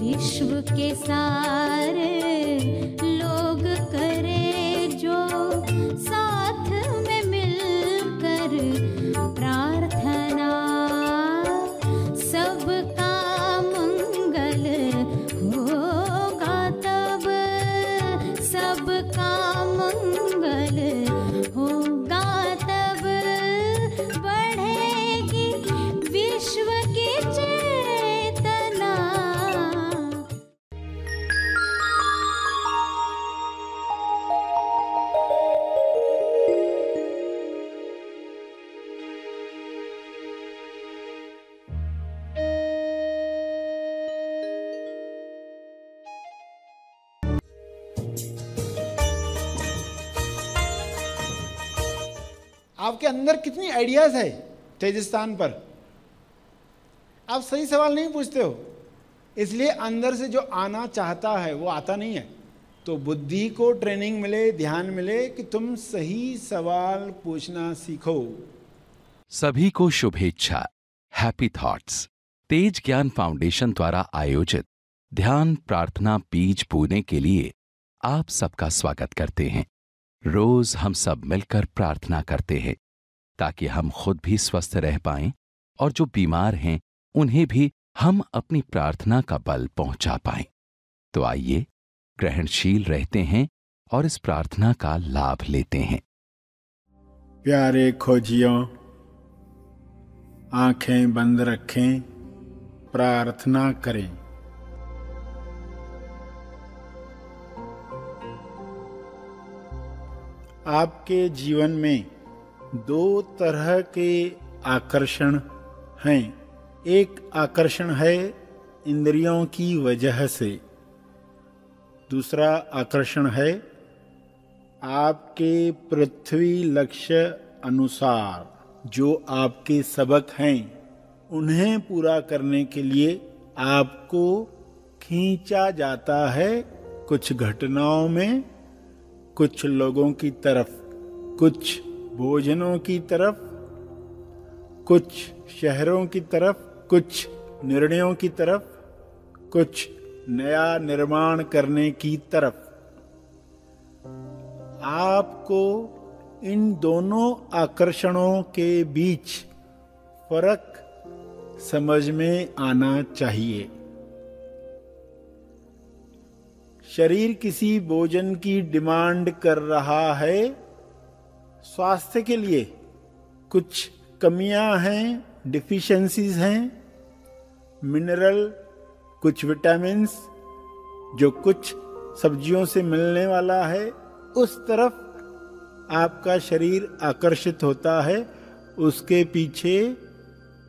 विश्व के सारे लोग करे जो साथ में मिलकर प्रार्थना, सबका मंगल होगा तब, सबका मंगल होगा तब, बढ़ेगी विश्व की चेतना। आपके अंदर कितनी आइडियाज है तेजस्थान पर, आप सही सवाल नहीं पूछते हो, इसलिए अंदर से जो आना चाहता है वो आता नहीं है। तो बुद्धि को ट्रेनिंग मिले, ध्यान मिले कि तुम सही सवाल पूछना सीखो। सभी को शुभेच्छा। हैप्पी थॉट्स तेज ज्ञान फाउंडेशन द्वारा आयोजित ध्यान प्रार्थना बीज बोने के लिए आप सबका स्वागत करते हैं। रोज हम सब मिलकर प्रार्थना करते हैं ताकि हम खुद भी स्वस्थ रह पाएं और जो बीमार हैं उन्हें भी हम अपनी प्रार्थना का बल पहुंचा पाएं। तो आइए ग्रहणशील रहते हैं और इस प्रार्थना का लाभ लेते हैं। प्यारे खोजियों, आंखें बंद रखें, प्रार्थना करें। आपके जीवन में दो तरह के आकर्षण हैं। एक आकर्षण है इंद्रियों की वजह से, दूसरा आकर्षण है आपके पृथ्वी लक्ष्य अनुसार जो आपके सबक हैं उन्हें पूरा करने के लिए आपको खींचा जाता है कुछ घटनाओं में, कुछ लोगों की तरफ, कुछ भोजनों की तरफ, कुछ शहरों की तरफ, कुछ निर्णयों की तरफ, कुछ नया निर्माण करने की तरफ। आपको इन दोनों आकर्षणों के बीच फर्क समझ में आना चाहिए। शरीर किसी भोजन की डिमांड कर रहा है, स्वास्थ्य के लिए कुछ कमियां हैं, डिफिशिएंसीज हैं, मिनरल, कुछ विटामिन्स जो कुछ सब्जियों से मिलने वाला है, उस तरफ आपका शरीर आकर्षित होता है। उसके पीछे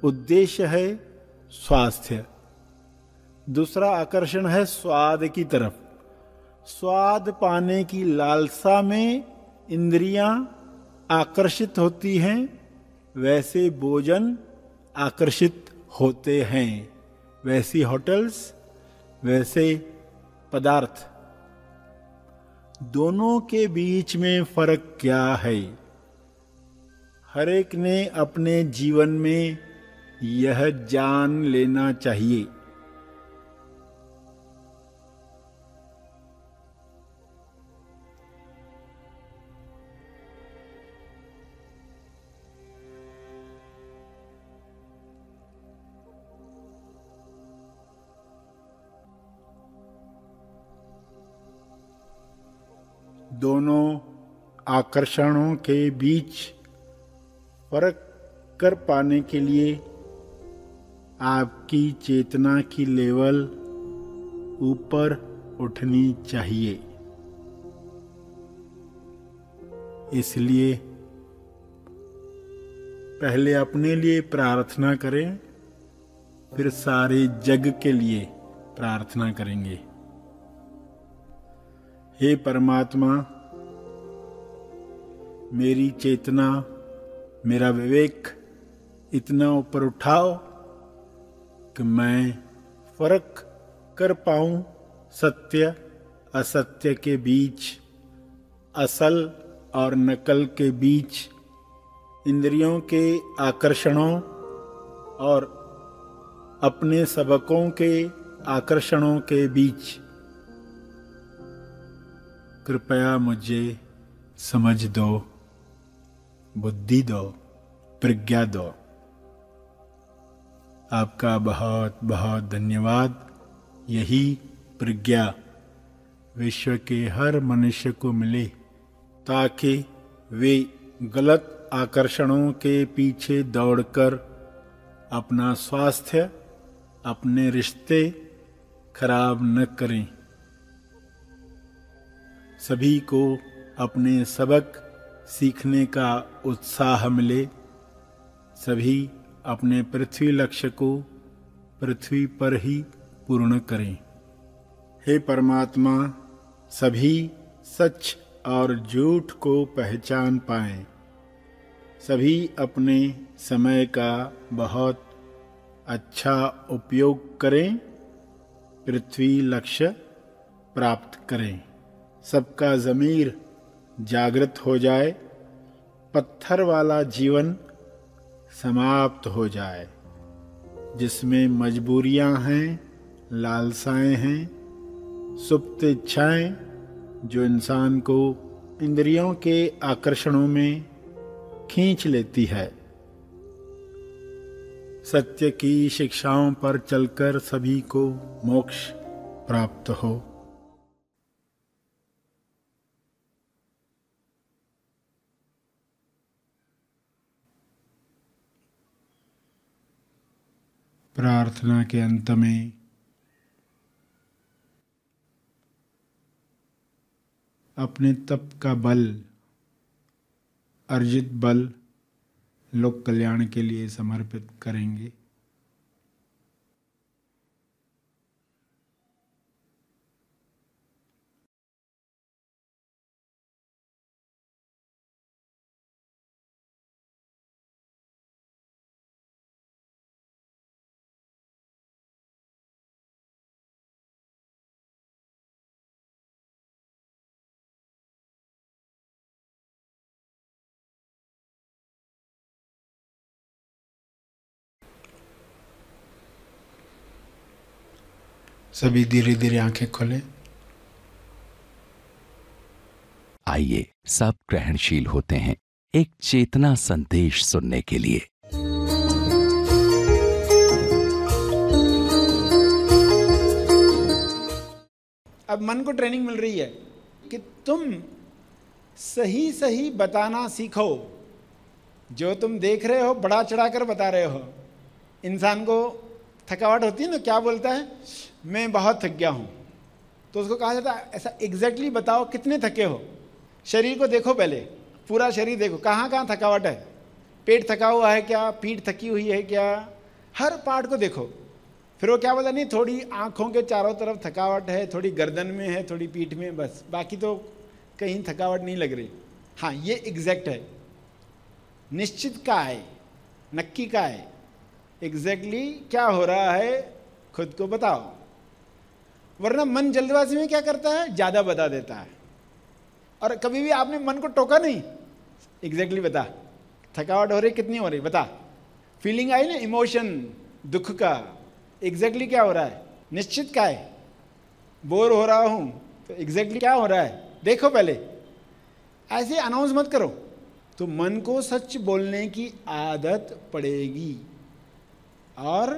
उद्देश्य है स्वास्थ्य। दूसरा आकर्षण है स्वाद की तरफ। स्वाद पाने की लालसा में इंद्रियां आकर्षित होती हैं, वैसे भोजन आकर्षित होते हैं, वैसी होटल्स, वैसे पदार्थ। दोनों के बीच में फर्क क्या है? हर एक ने अपने जीवन में यह जान लेना चाहिए। दोनों आकर्षणों के बीच फर्क कर पाने के लिए आपकी चेतना की लेवल ऊपर उठनी चाहिए। इसलिए पहले अपने लिए प्रार्थना करें, फिर सारे जग के लिए प्रार्थना करेंगे। हे परमात्मा, मेरी चेतना, मेरा विवेक इतना ऊपर उठाओ कि मैं फर्क कर पाऊं सत्य असत्य के बीच, असल और नकल के बीच, इंद्रियों के आकर्षणों और अपने सबकों के आकर्षणों के बीच कृपया मुझे समझ दो, बुद्धि दो, प्रज्ञा दो। आपका बहुत बहुत धन्यवाद। यही प्रज्ञा विश्व के हर मनुष्य को मिले ताकि वे गलत आकर्षणों के पीछे दौड़कर अपना स्वास्थ्य, अपने रिश्ते खराब न करें। सभी को अपने सबक सीखने का उत्साह मिले। सभी अपने पृथ्वी लक्ष्य को पृथ्वी पर ही पूर्ण करें। हे परमात्मा, सभी सच और झूठ को पहचान पाएं। सभी अपने समय का बहुत अच्छा उपयोग करें, पृथ्वी लक्ष्य प्राप्त करें। सबका ज़मीर जागृत हो जाए, पत्थर वाला जीवन समाप्त हो जाए, जिसमें मजबूरियां हैं, लालसाएं हैं, सुप्त इच्छाएं जो इंसान को इंद्रियों के आकर्षणों में खींच लेती है। सत्य की शिक्षाओं पर चलकर सभी को मोक्ष प्राप्त हो। प्रार्थना के अंत में अपने तप का बल, अर्जित बल लोक कल्याण के लिए समर्पित करेंगे। सभी धीरे धीरे आंखें खोलें। आइए सब ग्रहणशील होते हैं एक चेतना संदेश सुनने के लिए। अब मन को ट्रेनिंग मिल रही है कि तुम सही सही बताना सीखो। जो तुम देख रहे हो बड़ा चढ़ाकर बता रहे हो। इंसान को थकावट होती है ना, क्या बोलता है, मैं बहुत थक गया हूँ। तो उसको कहा जाता है ऐसा एग्जैक्टली बताओ कितने थके हो। शरीर को देखो, पहले पूरा शरीर देखो, कहाँ कहाँ थकावट है। पेट थका हुआ है क्या, पीठ थकी हुई है क्या, हर पार्ट को देखो। फिर वो क्या बोला, नहीं थोड़ी आँखों के चारों तरफ थकावट है, थोड़ी गर्दन में है, थोड़ी पीठ में, बस बाकी तो कहीं थकावट नहीं लग रही। हाँ, ये एग्जैक्ट है, निश्चित का है, नक्की का है। एग्जैक्टली क्या हो रहा है खुद को बताओ। वरना मन जल्दबाजी में क्या करता है, ज़्यादा बता देता है। और कभी भी आपने मन को टोका नहीं, एग्जैक्टली बता, थकावट हो रही कितनी हो रही बता, फीलिंग आई ना, इमोशन दुख का, एग्जैक्टली क्या हो रहा है, निश्चित क्या है, बोर हो रहा हूँ तो एग्जैक्टली क्या हो रहा है देखो पहले। ऐसे अनाउंस मत करो, तो मन को सच बोलने की आदत पड़ेगी। और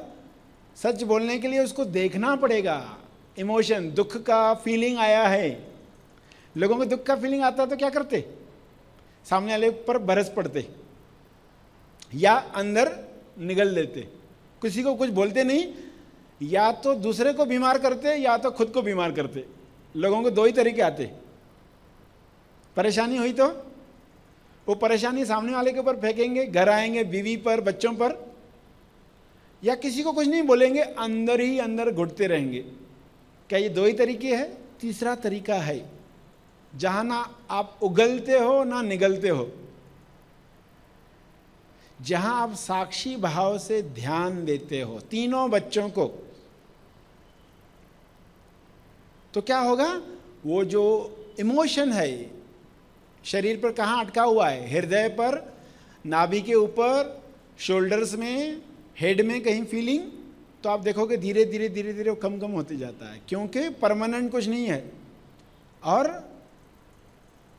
सच बोलने के लिए उसको देखना पड़ेगा। इमोशन, दुख का फीलिंग आया है। लोगों को दुख का फीलिंग आता है तो क्या करते, सामने वाले पर बरस पड़ते या अंदर निगल देते। किसी को कुछ बोलते नहीं, या तो दूसरे को बीमार करते या तो खुद को बीमार करते। लोगों को दो ही तरीके आते। परेशानी हुई तो वो परेशानी सामने वाले के ऊपर फेंकेंगे, घर आएंगे बीवी पर, बच्चों पर, या किसी को कुछ नहीं बोलेंगे, अंदर ही अंदर घुटते रहेंगे। क्या ये दो ही तरीके हैं? तीसरा तरीका है जहां ना आप उगलते हो ना निगलते हो, जहां आप साक्षी भाव से ध्यान देते हो तीनों बच्चों को। तो क्या होगा, वो जो इमोशन है शरीर पर कहाँ अटका हुआ है, हृदय पर, नाभि के ऊपर, शोल्डर्स में, हेड में कहीं फीलिंग, तो आप देखोगे धीरे धीरे धीरे धीरे वो कम कम होते जाता है, क्योंकि परमानेंट कुछ नहीं है। और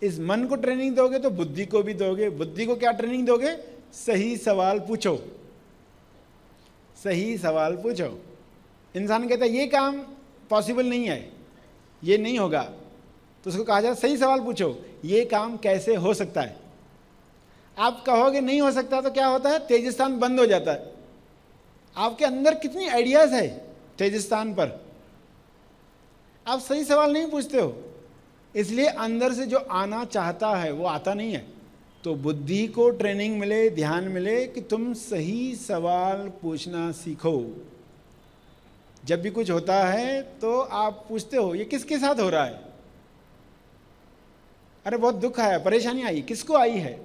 इस मन को ट्रेनिंग दोगे तो बुद्धि को भी दोगे। बुद्धि को क्या ट्रेनिंग दोगे? सही सवाल पूछो, सही सवाल पूछो। इंसान कहता है ये काम पॉसिबल नहीं है, ये नहीं होगा, तो उसको कहा जाए सही सवाल पूछो, ये काम कैसे हो सकता है। आप कहोगे नहीं हो सकता तो क्या होता है? तेजस्थान बंद हो जाता है। आपके अंदर कितनी आइडियाज है तेजस्थान पर, आप सही सवाल नहीं पूछते हो, इसलिए अंदर से जो आना चाहता है वो आता नहीं है। तो बुद्धि को ट्रेनिंग मिले, ध्यान मिले कि तुम सही सवाल पूछना सीखो। जब भी कुछ होता है तो आप पूछते हो ये किसके साथ हो रहा है? अरे बहुत दुख आया, परेशानी आई, किसको आई है?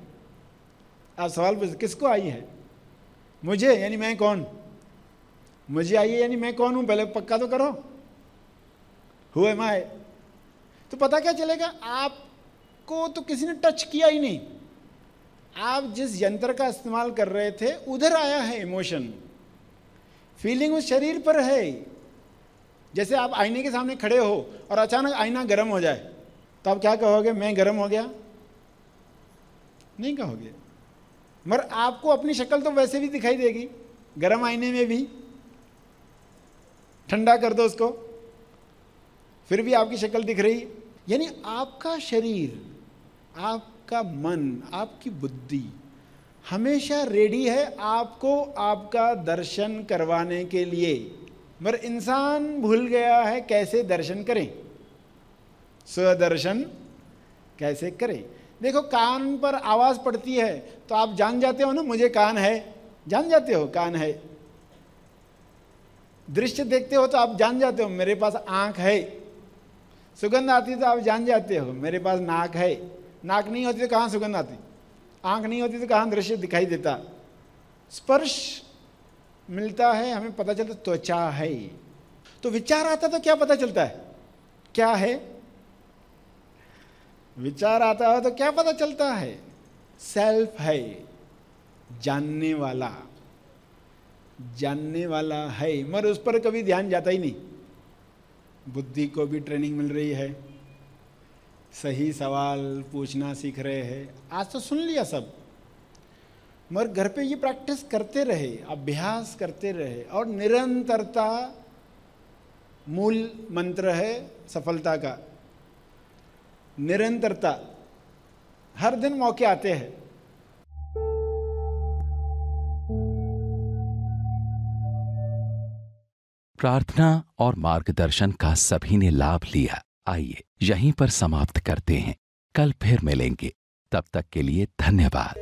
आप सवाल पूछते किसको आई है? मुझे, यानी मैं कौन? मुझे आई है यानी मैं कौन हूं? पहले पक्का तो करो, हु एम आई। तो पता क्या चलेगा? आपको तो किसी ने टच किया ही नहीं, आप जिस यंत्र का इस्तेमाल कर रहे थे उधर आया है इमोशन, फीलिंग उस शरीर पर है। जैसे आप आईने के सामने खड़े हो और अचानक आईना गर्म हो जाए तो आप क्या कहोगे? मैं गर्म हो गया? नहीं कहोगे, मगर आपको अपनी शक्ल तो वैसे भी दिखाई देगी, गर्म आईने में भी। ठंडा कर दो उसको, फिर भी आपकी शक्ल दिख रही। यानी आपका शरीर, आपका मन, आपकी बुद्धि हमेशा रेडी है आपको आपका दर्शन करवाने के लिए, मगर इंसान भूल गया है कैसे दर्शन करें, स्वदर्शन कैसे करें। देखो कान पर आवाज पड़ती है तो आप जान जाते हो ना मुझे कान है, जान जाते हो कान है। दृश्य देखते हो तो आप जान जाते हो मेरे पास आंख है। सुगंध आती तो आप जान जाते हो मेरे पास नाक है। नाक नहीं होती तो कहाँ सुगंध आती, आंख नहीं होती तो कहाँ दृश्य दिखाई देता। स्पर्श मिलता है, हमें पता चलता त्वचा है। तो विचार आता तो क्या पता चलता है? क्या है? विचार आता है तो क्या पता चलता है? सेल्फ है, जानने वाला, जानने वाला है, मगर उस पर कभी ध्यान जाता ही नहीं। बुद्धि को भी ट्रेनिंग मिल रही है, सही सवाल पूछना सीख रहे हैं। आज तो सुन लिया सब, मगर घर पे ये प्रैक्टिस करते रहे, अभ्यास करते रहे, और निरंतरता मूल मंत्र है सफलता का। निरंतरता, हर दिन मौके आते हैं। प्रार्थना और मार्गदर्शन का सभी ने लाभ लिया। आइए यहीं पर समाप्त करते हैं, कल फिर मिलेंगे, तब तक के लिए धन्यवाद।